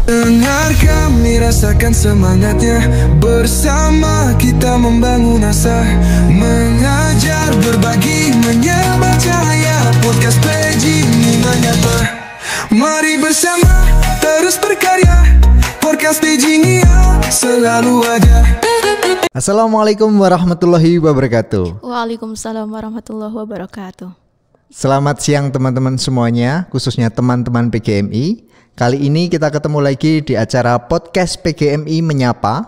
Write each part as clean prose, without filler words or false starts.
Dengar kami rasakan semangatnya, bersama kita membangun asa, mengajar, berbagi, menyebar cahaya. Podcast PJ ini menyapa. Mari bersama terus berkarya. Podcast PJ ini selalu ada. Assalamualaikum warahmatullahi wabarakatuh. Waalaikumsalam warahmatullahi wabarakatuh. Selamat siang teman-teman semuanya, khususnya teman-teman PGMI. Kali ini kita ketemu lagi di acara podcast PGMI Menyapa.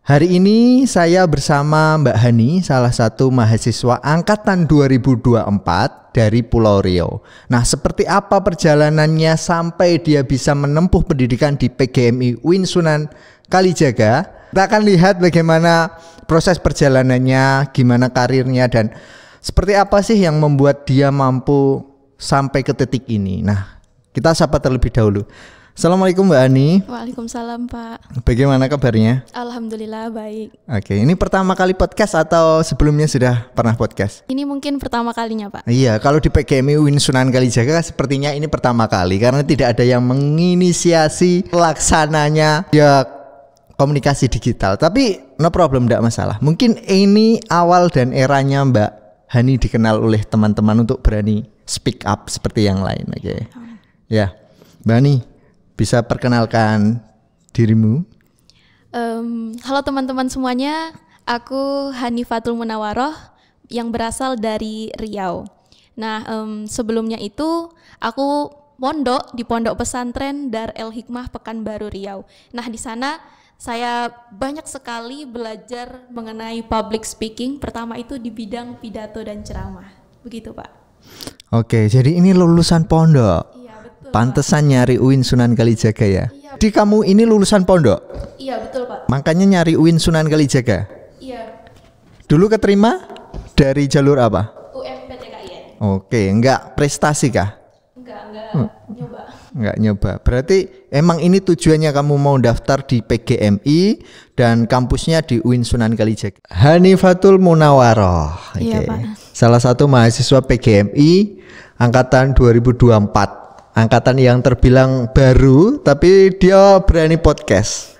Hari ini saya bersama Mbak Hani, salah satu mahasiswa angkatan 2024 dari Pulau Riau. Nah, seperti apa perjalanannya sampai dia bisa menempuh pendidikan di PGMI UIN Sunan Kalijaga? Kita akan lihat bagaimana proses perjalanannya, gimana karirnya, dan seperti apa sih yang membuat dia mampu sampai ke titik ini. Nah, kita sapa terlebih dahulu. Assalamualaikum Mbak Ani. Waalaikumsalam Pak. Bagaimana kabarnya? Alhamdulillah baik. Oke, ini pertama kali podcast atau sebelumnya sudah pernah podcast? Ini mungkin pertama kalinya Pak. Iya, kalau di PGMI UIN Sunan Kalijaga sepertinya ini pertama kali, karena tidak ada yang menginisiasi pelaksananya ya komunikasi digital. Tapi no problem, tidak masalah. Mungkin ini awal dan eranya Mbak Hani dikenal oleh teman-teman untuk berani speak up seperti yang lain. Oke. Ya, Mbak Hani, bisa perkenalkan dirimu? Halo teman-teman semuanya, aku Hanifatul Munawaroh yang berasal dari Riau. Nah, sebelumnya itu aku mondok di Pondok Pesantren Dar El Hikmah Pekanbaru Riau. Nah, di sana saya banyak sekali belajar mengenai public speaking. Pertama itu di bidang pidato dan ceramah. Begitu, Pak. Oke, jadi ini lulusan pondok. Pantesan nyari UIN Sunan Kalijaga ya. Iya. Jadi kamu ini lulusan pondok? Iya betul Pak. Makanya nyari UIN Sunan Kalijaga? Iya. Dulu keterima dari jalur apa? UMPTKIN. Oke, enggak prestasi kah? Enggak nyoba. Enggak nyoba. Berarti emang ini tujuannya kamu mau daftar di PGMI dan kampusnya di UIN Sunan Kalijaga. Hanifatul Munawaroh. Iya Pak. Salah satu mahasiswa PGMI angkatan 2024. Angkatan yang terbilang baru, tapi dia berani podcast.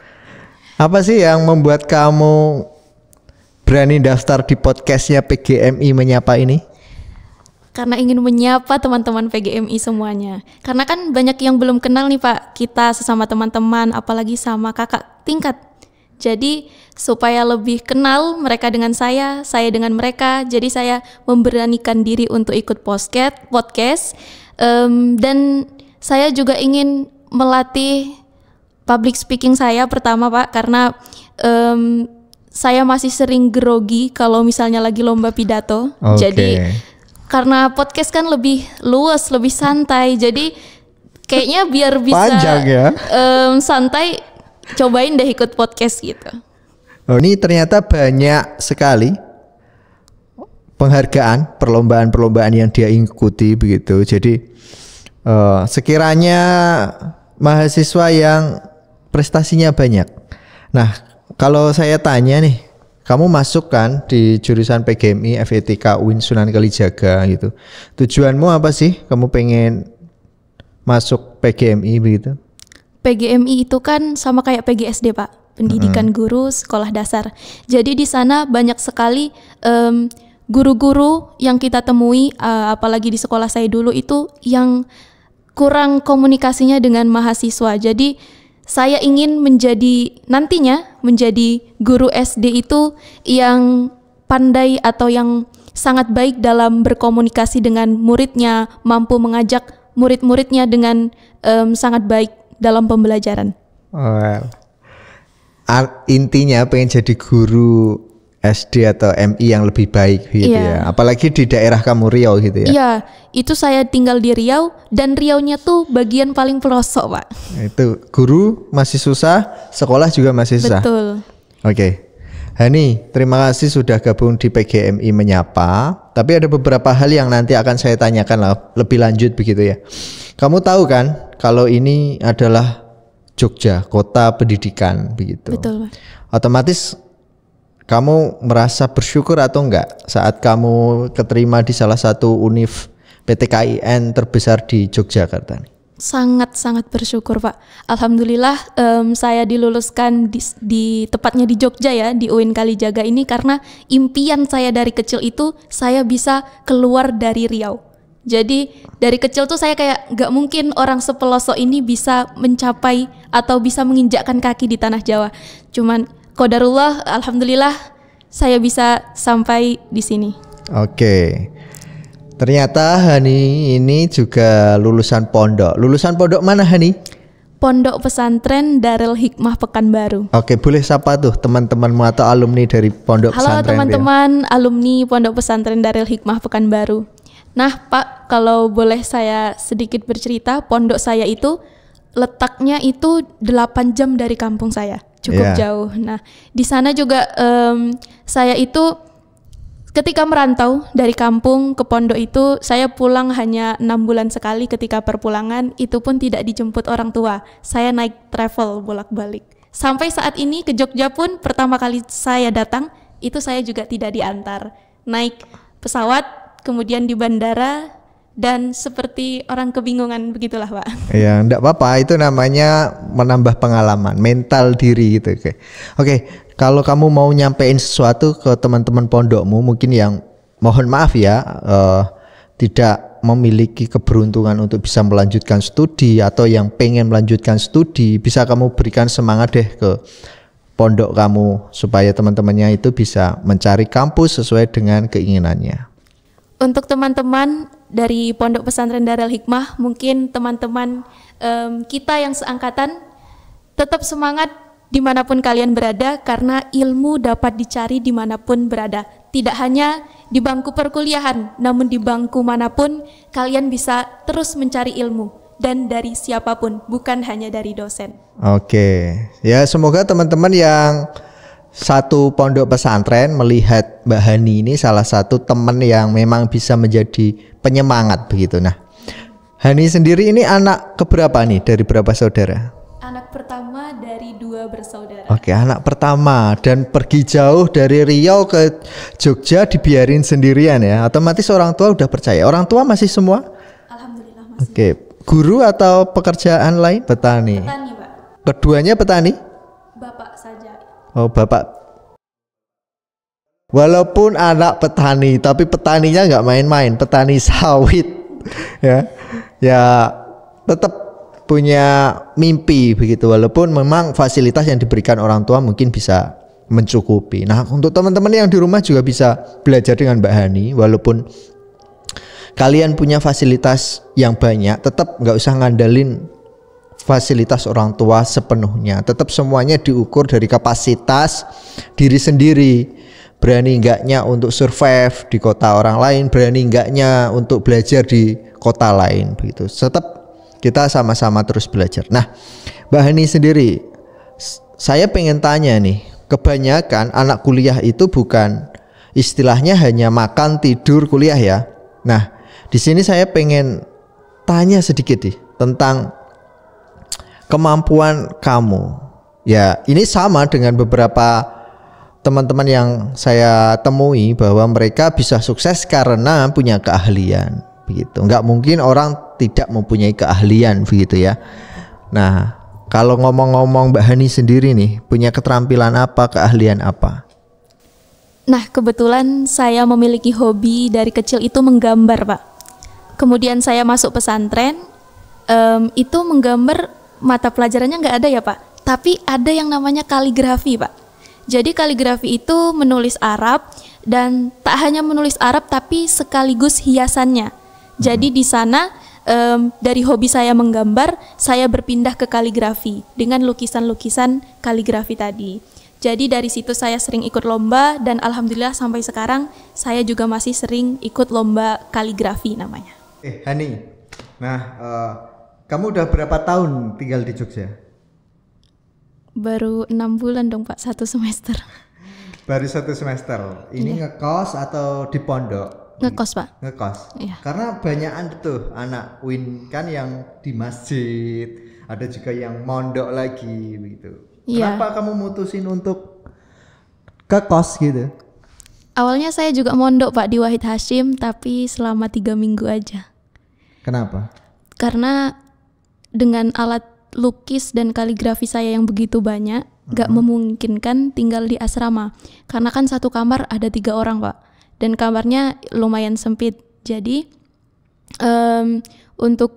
Apa sih yang membuat kamu berani daftar di podcastnya PGMI Menyapa ini? Karena ingin menyapa teman-teman PGMI semuanya. Karena kan banyak yang belum kenal nih Pak, kita sesama teman-teman, apalagi sama kakak tingkat. Jadi supaya lebih kenal mereka dengan saya dengan mereka. Jadi saya memberanikan diri untuk ikut podcast. Dan saya juga ingin melatih public speaking saya pertama Pak, karena saya masih sering grogi kalau misalnya lagi lomba pidato. Okay. Jadi karena podcast kan lebih luas, lebih santai. Jadi kayaknya biar bisa panjang ya. Santai, cobain deh ikut podcast gitu. Oh, ini ternyata banyak sekali penghargaan, perlombaan-perlombaan yang dia ikuti begitu. Jadi sekiranya mahasiswa yang prestasinya banyak. Nah, kalau saya tanya nih, kamu masuk kan di jurusan PGMI FETK UIN Sunan Kalijaga gitu. Tujuanmu apa sih? Kamu pengen masuk PGMI begitu? PGMI itu kan sama kayak PGSD Pak, pendidikan guru sekolah dasar. Jadi di sana banyak sekali guru-guru yang kita temui, apalagi di sekolah saya dulu itu yang kurang komunikasinya dengan mahasiswa. Jadi saya ingin nantinya menjadi guru SD itu yang pandai atau yang sangat baik dalam berkomunikasi dengan muridnya, mampu mengajak murid-muridnya dengan sangat baik dalam pembelajaran. Intinya pengen jadi guru SD atau MI yang lebih baik gitu ya. Apalagi di daerah kamu Riau gitu ya. Iya, itu saya tinggal di Riau dan Riaunya tuh bagian paling pelosok Pak. Itu guru masih susah, sekolah juga masih susah. Betul. Oke. Hani, terima kasih sudah gabung di PGMI Menyapa. Tapi ada beberapa hal yang nanti akan saya tanyakan lebih lanjut begitu ya. Kamu tahu kan kalau ini adalah Jogja, kota pendidikan begitu. Betul Pak. Otomatis kamu merasa bersyukur atau enggak saat kamu keterima di salah satu univ PTKIN terbesar di Yogyakarta? Sangat-sangat bersyukur Pak. Alhamdulillah saya diluluskan di tepatnya di Jogja ya, di UIN Kalijaga ini karena impian saya dari kecil itu saya bisa keluar dari Riau. Jadi dari kecil tuh saya kayak gak mungkin orang sepelosok ini bisa mencapai atau bisa menginjakkan kaki di tanah Jawa. Cuman qadarullah, alhamdulillah saya bisa sampai di sini. Oke. Ternyata Hani ini juga lulusan pondok. Lulusan pondok mana Hani? Pondok Pesantren Darul Hikmah Pekanbaru. Oke, boleh sapa tuh teman-temanmu atau alumni dari pondok pesantren? Halo teman-teman alumni Pondok Pesantren Darul Hikmah Pekanbaru. Nah Pak, kalau boleh saya sedikit bercerita, pondok saya itu letaknya itu 8 jam dari kampung saya, cukup jauh. Nah di sana juga saya itu ketika merantau dari kampung ke pondok itu, saya pulang hanya 6 bulan sekali. Ketika perpulangan itu pun tidak dijemput orang tua, saya naik travel bolak-balik. Sampai saat ini ke Jogja pun pertama kali saya datang itu saya juga tidak diantar, naik pesawat kemudian di bandara dan seperti orang kebingungan begitulah Pak. Ya enggak apa-apa, itu namanya menambah pengalaman, mental diri gitu. Oke. Kalau kamu mau nyampein sesuatu ke teman-teman pondokmu mungkin yang mohon maaf ya tidak memiliki keberuntungan untuk bisa melanjutkan studi atau yang pengen melanjutkan studi, bisa kamu berikan semangat deh ke pondok kamu supaya teman-temannya itu bisa mencari kampus sesuai dengan keinginannya. Untuk teman-teman dari Pondok Pesantren Darul Hikmah, mungkin teman-teman kita yang seangkatan tetap semangat dimanapun kalian berada, karena ilmu dapat dicari dimanapun berada. Tidak hanya di bangku perkuliahan, namun di bangku manapun kalian bisa terus mencari ilmu, dan dari siapapun, bukan hanya dari dosen. Oke, ya semoga teman-teman yang satu pondok pesantren melihat Mbak Hani ini salah satu teman yang memang bisa menjadi penyemangat begitu. Nah, Hani sendiri ini anak keberapa nih, dari berapa saudara? Anak pertama dari 2 bersaudara. Oke, anak pertama dan pergi jauh dari Riau ke Jogja dibiarin sendirian ya. Otomatis orang tua udah percaya. Orang tua masih semua? Alhamdulillah masih. Oke, guru atau pekerjaan lain? Petani. Petani Pak. Keduanya petani? Bapak saja. Oh bapak. Walaupun anak petani, tapi petaninya nggak main-main. Petani sawit, ya, ya tetap punya mimpi begitu, walaupun memang fasilitas yang diberikan orang tua mungkin bisa mencukupi. Nah untuk teman-teman yang di rumah juga bisa belajar dengan Mbak Hani, walaupun kalian punya fasilitas yang banyak, tetap nggak usah ngandelin fasilitas orang tua sepenuhnya. Tetap semuanya diukur dari kapasitas diri sendiri. Berani enggaknya untuk survive di kota orang lain, berani enggaknya untuk belajar di kota lain begitu. Tetap kita sama-sama terus belajar. Nah, Mbak Hani sendiri, saya pengen tanya nih, kebanyakan anak kuliah itu bukan istilahnya hanya makan, tidur, kuliah ya. Nah, di sini saya pengen tanya sedikit nih tentang kemampuan kamu. Ya, ini sama dengan beberapa teman-teman yang saya temui bahwa mereka bisa sukses karena punya keahlian. Begitu, nggak mungkin orang tidak mempunyai keahlian begitu ya. Nah, kalau ngomong-ngomong Mbak Hani sendiri nih, punya keterampilan apa, keahlian apa? Nah, kebetulan saya memiliki hobi dari kecil itu menggambar Pak. Kemudian saya masuk pesantren, itu menggambar mata pelajarannya nggak ada ya Pak, tapi ada yang namanya kaligrafi Pak. Jadi kaligrafi itu menulis Arab, dan tak hanya menulis Arab tapi sekaligus hiasannya. Jadi di sana dari hobi saya menggambar, saya berpindah ke kaligrafi dengan lukisan-lukisan kaligrafi tadi. Jadi dari situ saya sering ikut lomba, dan alhamdulillah sampai sekarang saya juga masih sering ikut lomba kaligrafi namanya. Hani, nah kamu udah berapa tahun tinggal di Jogja? Baru 6 bulan dong Pak, 1 semester. Baru 1 semester. Ini ngekos atau di pondok? Ngekos Pak. Ngekos. Iya. Karena banyakan tuh anak UIN kan yang di masjid, ada juga yang mondok lagi begitu. Iya. Kenapa kamu mutusin untuk ke kos gitu? Awalnya saya juga mondok Pak di Wahid Hasyim, tapi selama 3 minggu aja. Kenapa? Karena dengan alat lukis dan kaligrafi saya yang begitu banyak, gak memungkinkan tinggal di asrama. Karena kan satu kamar ada 3 orang, Pak. Dan kamarnya lumayan sempit. Jadi untuk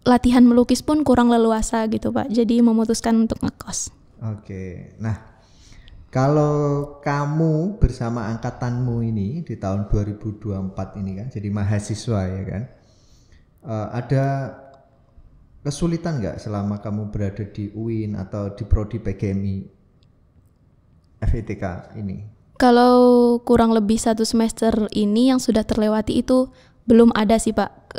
latihan melukis pun kurang leluasa gitu, Pak. Jadi memutuskan untuk ngekos. Oke. Nah, kalau kamu bersama angkatanmu ini di tahun 2024 ini kan, jadi mahasiswa ya kan, ada kesulitan nggak selama kamu berada di UIN atau di Prodi PGMI FITK ini? Kalau kurang lebih 1 semester ini yang sudah terlewati itu belum ada sih, Pak,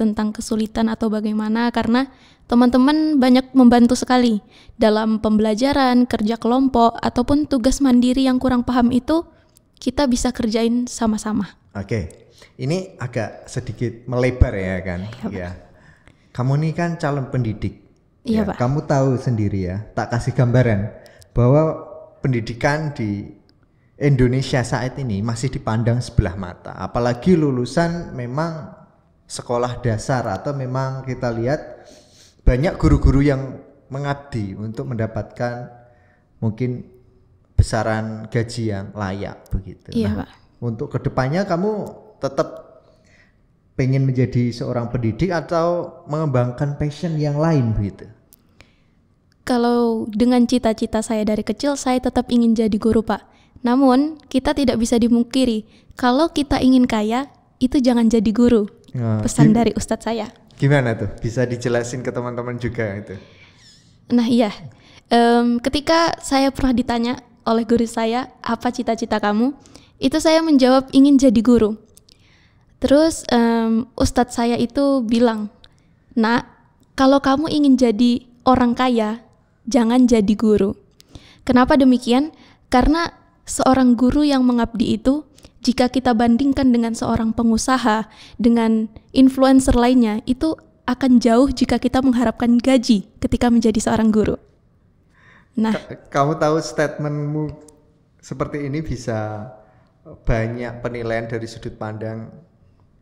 tentang kesulitan atau bagaimana, karena teman-teman banyak membantu sekali dalam pembelajaran, kerja kelompok, ataupun tugas mandiri yang kurang paham itu kita bisa kerjain sama-sama. Oke, ini agak sedikit melebar ya kan? Ya. Kamu ini kan calon pendidik. Iya, ya, Pak. kamu tahu sendiri ya, tak kasih gambaran bahwa pendidikan di Indonesia saat ini masih dipandang sebelah mata. Apalagi lulusan memang sekolah dasar atau memang kita lihat banyak guru-guru yang mengabdi untuk mendapatkan mungkin besaran gaji yang layak begitu. Iya, Nah, Pak. untuk kedepannya kamu tetap pengen menjadi seorang pendidik atau mengembangkan passion yang lain begitu? Kalau dengan cita-cita saya dari kecil, saya tetap ingin jadi guru, Pak. Namun, kita tidak bisa dimungkiri, kalau kita ingin kaya, itu jangan jadi guru. Pesan dari ustadz saya. Gimana tuh? Bisa dijelasin ke teman-teman juga itu? Nah iya, ketika saya pernah ditanya oleh guru saya, apa cita-cita kamu? Itu saya menjawab ingin jadi guru. Terus ustadz saya itu bilang, "Nak, kalau kamu ingin jadi orang kaya, jangan jadi guru." Kenapa demikian? Karena seorang guru yang mengabdi itu, jika kita bandingkan dengan seorang pengusaha, dengan influencer lainnya, itu akan jauh jika kita mengharapkan gaji ketika menjadi seorang guru. Nah, kamu tahu statementmu seperti ini bisa banyak penilaian dari sudut pandang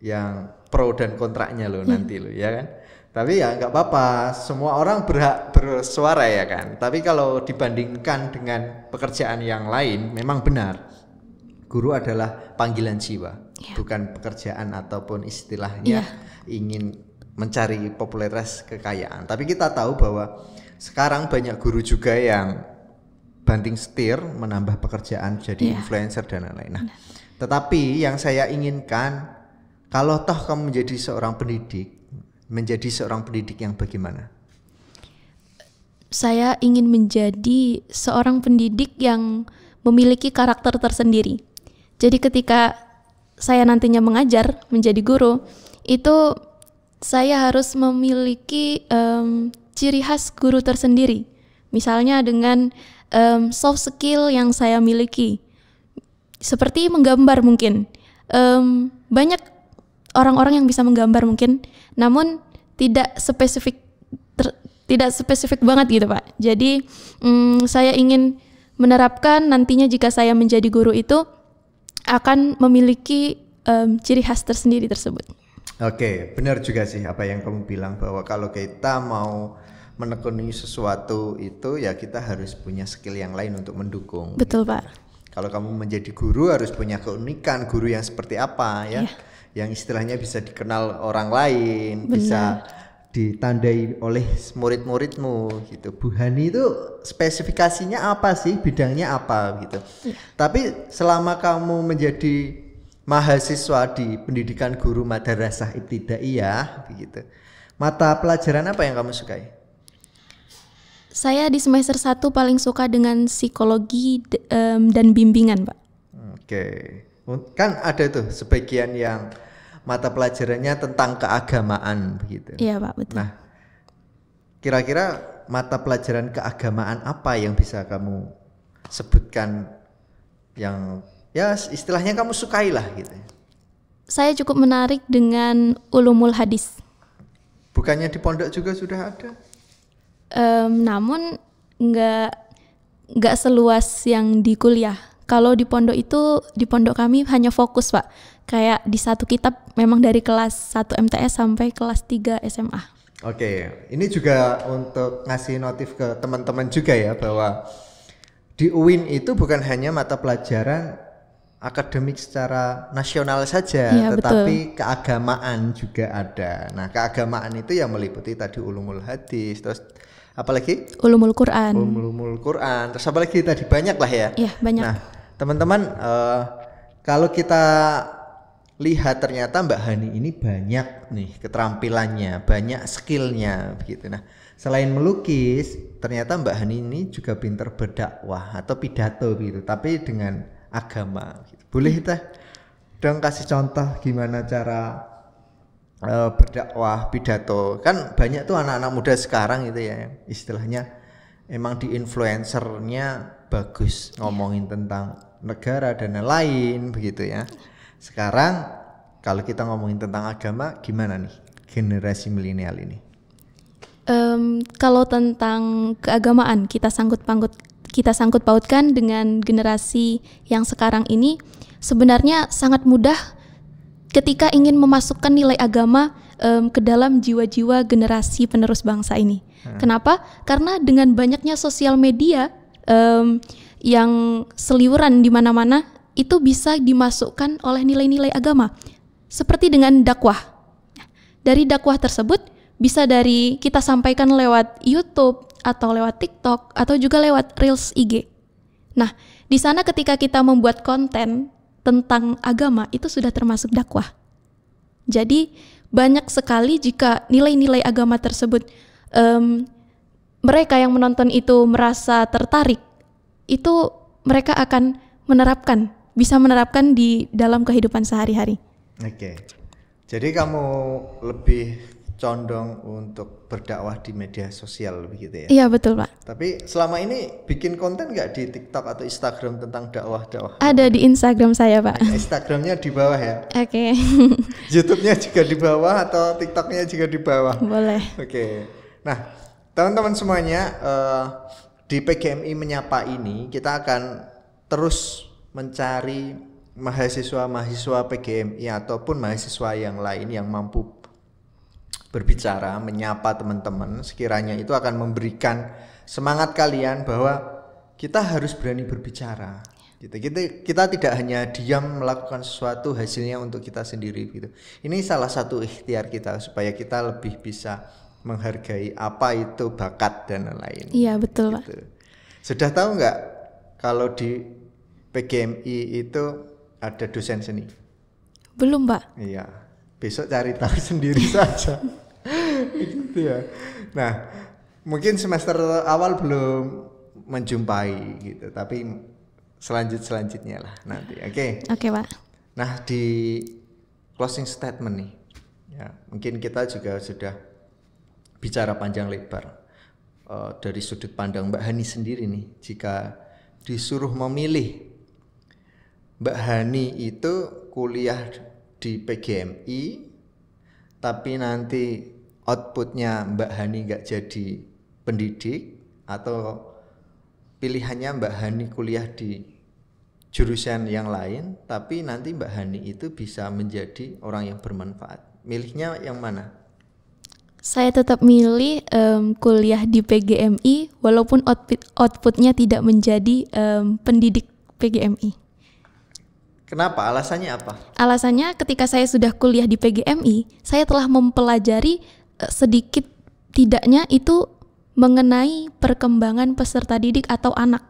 yang pro dan kontraknya loh nanti loh ya kan. Tapi ya nggak apa-apa, semua orang berhak bersuara ya kan. Tapi kalau dibandingkan dengan pekerjaan yang lain, memang benar. Guru adalah panggilan jiwa, bukan pekerjaan ataupun istilahnya ingin mencari popularitas kekayaan. Tapi kita tahu bahwa sekarang banyak guru juga yang banting setir menambah pekerjaan jadi influencer dan lain-lain. Nah, tetapi yang saya inginkan, kalau toh kamu menjadi seorang pendidik yang bagaimana? Saya ingin menjadi seorang pendidik yang memiliki karakter tersendiri. Jadi ketika saya nantinya mengajar, menjadi guru, itu saya harus memiliki ciri khas guru tersendiri. Misalnya dengan soft skill yang saya miliki. Seperti menggambar mungkin. Banyak orang-orang yang bisa menggambar mungkin, namun tidak spesifik banget gitu, Pak. Jadi saya ingin menerapkan nantinya jika saya menjadi guru itu akan memiliki ciri khas tersendiri tersebut. Oke, benar juga sih apa yang kamu bilang bahwa kalau kita mau menekuni sesuatu itu ya kita harus punya skill yang lain untuk mendukung. Betul, Pak. Kalau kamu menjadi guru harus punya keunikan guru yang seperti apa ya. Yang istilahnya bisa dikenal orang lain, bisa ditandai oleh murid-muridmu gitu. Bu Hani itu spesifikasinya apa sih, bidangnya apa gitu. Tapi selama kamu menjadi mahasiswa di pendidikan guru madrasah ibtidaiyah begitu, mata pelajaran apa yang kamu sukai? Saya di semester 1 paling suka dengan psikologi dan bimbingan, Pak. Oke. Kan ada tuh sebagian yang mata pelajarannya tentang keagamaan begitu. Iya, Pak, betul. Nah, kira-kira mata pelajaran keagamaan apa yang bisa kamu sebutkan yang ya istilahnya kamu sukailah gitu? Saya cukup menarik dengan ulumul hadis. Bukannya di pondok juga sudah ada? Namun nggak seluas yang di kuliah. Kalau di pondok itu, di pondok kami hanya fokus, Pak. Kayak di satu kitab memang dari kelas 1 MTS sampai kelas 3 SMA. Oke, ini juga untuk ngasih notif ke teman-teman juga ya, bahwa di UIN itu bukan hanya mata pelajaran akademik secara nasional saja, Iya, tetapi keagamaan juga ada. Nah, keagamaan itu yang meliputi tadi ulumul hadis, terus apalagi Ulumul Quran. ulumul Quran, terus apalagi tadi banyak lah ya. Iya, banyak. Nah, teman-teman, kalau kita lihat ternyata Mbak Hani ini banyak nih keterampilannya, banyak skillnya begitu. Nah, selain melukis, ternyata Mbak Hani ini juga pinter berdakwah atau pidato gitu, tapi dengan agama. Gitu. Boleh kita dong kasih contoh gimana cara berdakwah pidato? Kan banyak tuh anak-anak muda sekarang gitu ya, istilahnya emang di influencernya bagus ngomongin tentang negara dan lain begitu ya. Sekarang kalau kita ngomongin tentang agama, gimana nih generasi milenial ini? Kalau tentang keagamaan kita sangkut pautkan dengan generasi yang sekarang ini, sebenarnya sangat mudah ketika ingin memasukkan nilai agama ke dalam jiwa-jiwa generasi penerus bangsa ini. Kenapa? Karena dengan banyaknya sosial media yang seliweran di mana-mana, itu bisa dimasukkan oleh nilai-nilai agama. Seperti dengan dakwah. Dari dakwah tersebut bisa dari kita sampaikan lewat YouTube atau lewat TikTok atau juga lewat Reels IG. Nah, di sana ketika kita membuat konten tentang agama itu sudah termasuk dakwah. Jadi banyak sekali jika nilai-nilai agama tersebut mereka yang menonton itu merasa tertarik, itu mereka akan bisa menerapkan di dalam kehidupan sehari-hari. Oke. Jadi kamu lebih condong untuk berdakwah di media sosial begitu ya? Iya, betul, Pak. Tapi selama ini bikin konten nggak di TikTok atau Instagram tentang dakwah-dakwah? Ada di Instagram saya, Pak. Instagramnya di bawah ya? Oke. YouTube-nya juga di bawah atau TikTok-nya juga di bawah? Boleh. Oke. Nah, teman-teman semuanya, di PGMI Menyapa ini kita akan terus mencari mahasiswa-mahasiswa PGMI ataupun mahasiswa yang lain yang mampu berbicara, menyapa teman-teman. Sekiranya itu akan memberikan semangat kalian bahwa kita harus berani berbicara. Kita tidak hanya diam melakukan sesuatu hasilnya untuk kita sendiri gitu. Ini salah satu ikhtiar kita supaya kita lebih bisa menghargai apa itu bakat dan lain-lain. Iya, betul, gitu. Pak. Sudah tahu nggak kalau di PGMI itu ada dosen seni? Belum, Pak. Iya, besok cari tahu sendiri saja. Gitu ya. Nah, mungkin semester awal belum menjumpai gitu, tapi selanjutnya lah nanti. Oke. Oke, Pak. Nah, di closing statement nih, ya mungkin kita juga sudah bicara panjang lebar dari sudut pandang Mbak Hani sendiri nih. Jika disuruh memilih, Mbak Hani itu kuliah di PGMI, tapi nanti outputnya Mbak Hani nggak jadi pendidik, atau pilihannya Mbak Hani kuliah di jurusan yang lain, tapi nanti Mbak Hani itu bisa menjadi orang yang bermanfaat. Milihnya yang mana? Saya tetap milih kuliah di PGMI walaupun outputnya tidak menjadi pendidik PGMI. Kenapa? Alasannya apa? Alasannya ketika saya sudah kuliah di PGMI, saya telah mempelajari sedikit tidaknya itu mengenai perkembangan peserta didik atau anak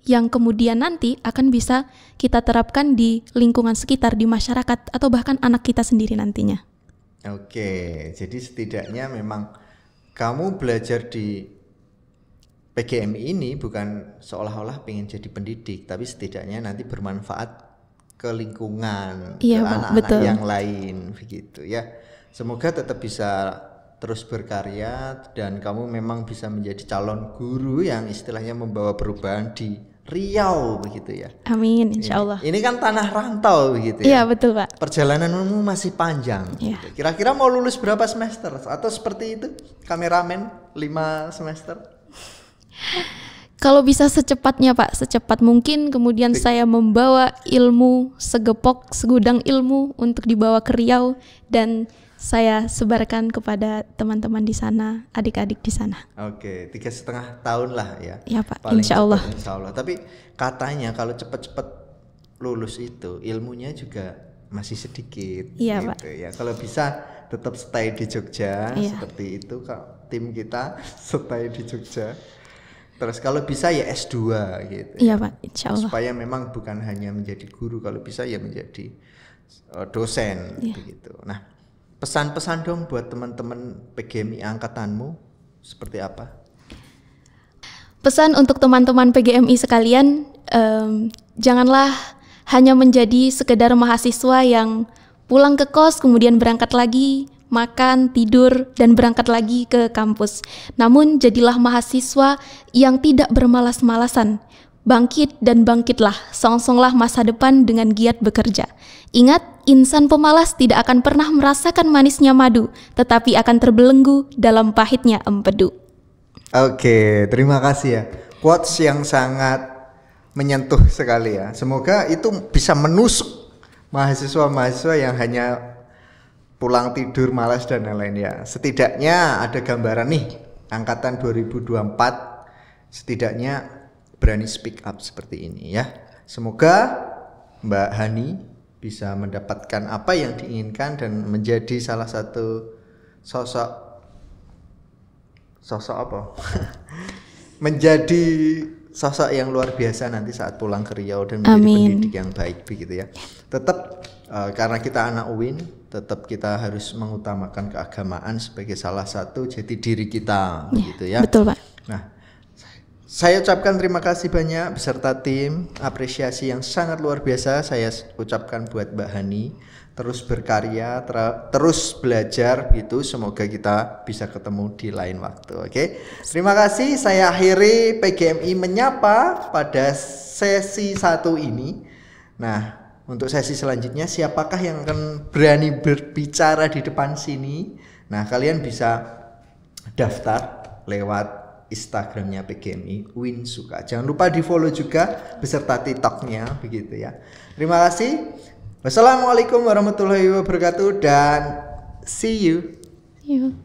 yang kemudian nanti akan bisa kita terapkan di lingkungan sekitar, di masyarakat, atau bahkan anak kita sendiri nantinya. Oke, jadi setidaknya memang kamu belajar di PGMI ini bukan seolah-olah pengen jadi pendidik, tapi setidaknya nanti bermanfaat ke lingkungan, iya, ke Pak, anak-anak betul. yang lain begitu ya. Semoga tetap bisa terus berkarya dan kamu memang bisa menjadi calon guru yang istilahnya membawa perubahan di Riau begitu ya. Amin, insya Allah. Ini kan tanah rantau begitu ya. Iya, betul, Pak. Perjalananmu masih panjang. Iya. Gitu. Kira-kira mau lulus berapa semester? Atau seperti itu, kameramen 5 semester? Kalau bisa secepatnya, Pak, secepat mungkin. Kemudian saya membawa ilmu segudang ilmu untuk dibawa ke Riau, dan saya sebarkan kepada teman-teman di sana, adik-adik di sana. Oke, 3,5 tahun lah ya. Ya Pak, Paling insya Allah. cepat, insya Allah. Tapi katanya kalau cepat-cepat lulus itu ilmunya juga masih sedikit. Iya, gitu Pak. Ya. Kalau bisa tetap stay di Jogja Iya. seperti itu. Tim kita stay di Jogja. Terus kalau bisa ya S2 gitu. Iya Pak, insya Allah. Supaya memang bukan hanya menjadi guru, kalau bisa ya menjadi dosen begitu. Nah, pesan-pesan dong buat teman-teman PGMI angkatanmu seperti apa? Pesan untuk teman-teman PGMI sekalian, janganlah hanya menjadi sekedar mahasiswa yang pulang ke kos kemudian berangkat lagi, makan, tidur, dan berangkat lagi ke kampus. Namun jadilah mahasiswa yang tidak bermalas-malasan. Bangkit dan bangkitlah, songsonglah masa depan dengan giat bekerja. Ingat, insan pemalas tidak akan pernah merasakan manisnya madu, tetapi akan terbelenggu dalam pahitnya empedu. Oke, terima kasih ya. Quotes yang sangat menyentuh sekali ya. Semoga itu bisa menusuk mahasiswa-mahasiswa yang hanya pulang tidur, malas dan lain-lain ya. Setidaknya ada gambaran nih, angkatan 2024 setidaknya berani speak up seperti ini ya. Semoga Mbak Hani bisa mendapatkan apa yang diinginkan dan menjadi salah satu sosok apa? Menjadi sosok yang luar biasa nanti saat pulang ke Riau dan menjadi pendidik yang baik begitu ya. Tetap karena kita anak UIN, tetap kita harus mengutamakan keagamaan sebagai salah satu jati diri kita begitu ya. Betul Pak. Nah, saya ucapkan terima kasih banyak beserta tim, apresiasi yang sangat luar biasa saya ucapkan buat Mbak Hani. Terus berkarya, terus belajar gitu. Semoga kita bisa ketemu di lain waktu. Oke. Terima kasih. Saya akhiri PGMI menyapa pada sesi 1 ini. Nah, untuk sesi selanjutnya siapakah yang akan berani berbicara di depan sini? Nah, kalian bisa daftar lewat Instagramnya PGMI Win Suka. Jangan lupa di follow juga beserta TikToknya begitu ya. Terima kasih. Wassalamualaikum warahmatullahi wabarakatuh dan see you. See you.